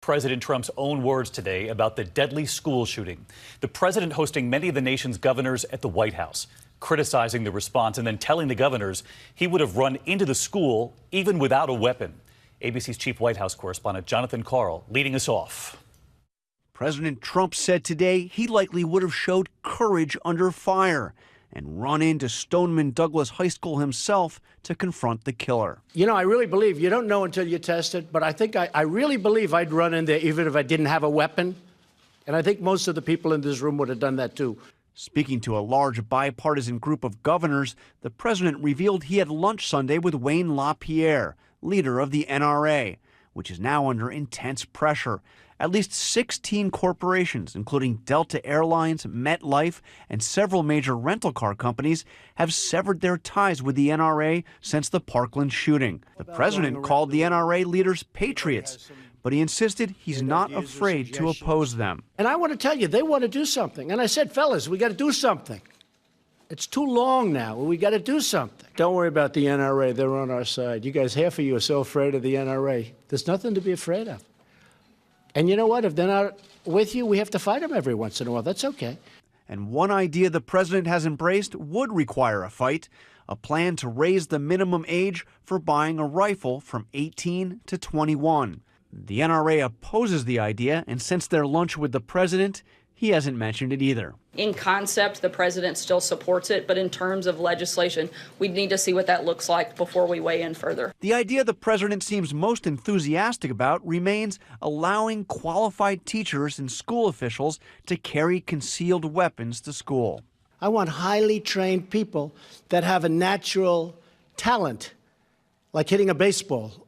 President Trump's own words today about the deadly school shooting. The president hosting many of the nation's governors at the White House, criticizing the response and then telling the governors he would have run into the school even without a weapon. ABC's chief White House correspondent Jonathan Karl leading us off. President Trump said today he likely would have showed courage under fire and run into Stoneman Douglas High School himself to confront the killer. You know, I really believe, you don't know until you test it, but I think I really believe I'd run in there even if I didn't have a weapon. And I think most of the people in this room would have done that too. Speaking to a large bipartisan group of governors, the president revealed he had lunch Sunday with Wayne LaPierre, leader of the NRA, which is now under intense pressure. At least 16 corporations, including Delta Airlines, MetLife, and several major rental car companies, have severed their ties with the NRA since the Parkland shooting. The president called the NRA leaders patriots, but he insisted he's not afraid to oppose them. And I want to tell you, they want to do something. And I said, fellas, we got to do something. It's too long now. We got to do something. Don't worry about the NRA. They're on our side. You guys, half of you are so afraid of the NRA. There's nothing to be afraid of. And you know what? If they're not with you, we have to fight them every once in a while. That's okay. And one idea the president has embraced would require a fight, a plan to raise the minimum age for buying a rifle from 18 to 21. The NRA opposes the idea, and since their lunch with the president, he hasn't mentioned it either. In concept, the president still supports it, but in terms of legislation, we need to see what that looks like before we weigh in further. The idea the president seems most enthusiastic about remains allowing qualified teachers and school officials to carry concealed weapons to school. I want highly trained people that have a natural talent, like hitting a baseball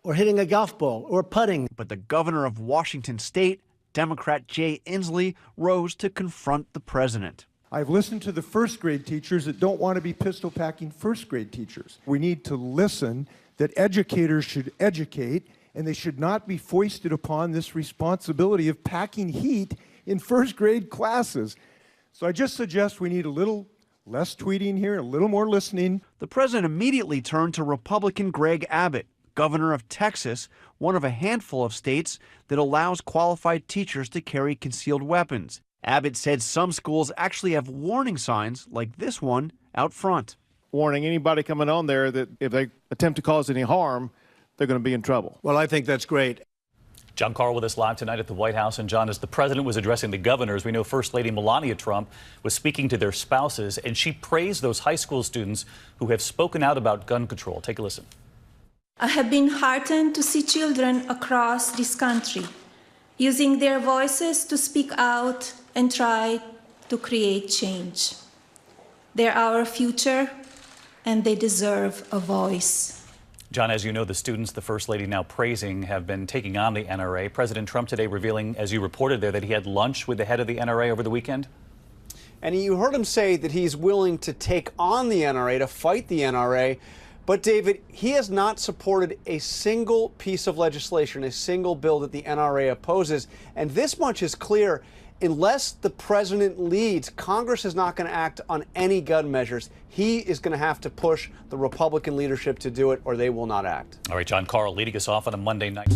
or hitting a golf ball or putting. But the governor of Washington State, Democrat Jay Inslee, rose to confront the president. I've listened to the first grade teachers that don't want to be pistol packing first grade teachers. We need to listen that educators should educate, and they should not be foisted upon this responsibility of packing heat in first grade classes. So I just suggest we need a little less tweeting here, a little more listening. The president immediately turned to Republican Greg Abbott, governor of Texas, one of a handful of states that allows qualified teachers to carry concealed weapons. Abbott said some schools actually have warning signs like this one out front. Warning anybody coming on there that if they attempt to cause any harm, they're going to be in trouble. Well, I think that's great. John Karl with us live tonight at the White House. And John, as the president was addressing the governors, we know First Lady Melania Trump was speaking to their spouses, and she praised those high school students who have spoken out about gun control. Take a listen. I have been heartened to see children across this country using their voices to speak out and try to create change. They're our future, and they deserve a voice. John, as you know, the students the First Lady now praising have been taking on the NRA. President Trump today revealing, as you reported there, that he had lunch with the head of the NRA over the weekend. And you heard him say that he's willing to take on the NRA, to fight the NRA. But, David, he has not supported a single piece of legislation, a single bill that the NRA opposes. And this much is clear. Unless the president leads, Congress is not going to act on any gun measures. He is going to have to push the Republican leadership to do it, or they will not act. All right, John Karl leading us off on a Monday night.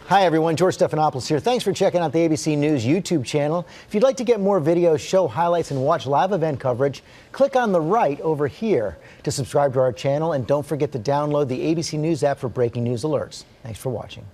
Hi, everyone. George Stephanopoulos here. Thanks for checking out the ABC News YouTube channel. If you'd like to get more videos, show highlights, and watch live event coverage, click on the right over here to subscribe to our channel. And don't forget to download the ABC News app for breaking news alerts. Thanks for watching.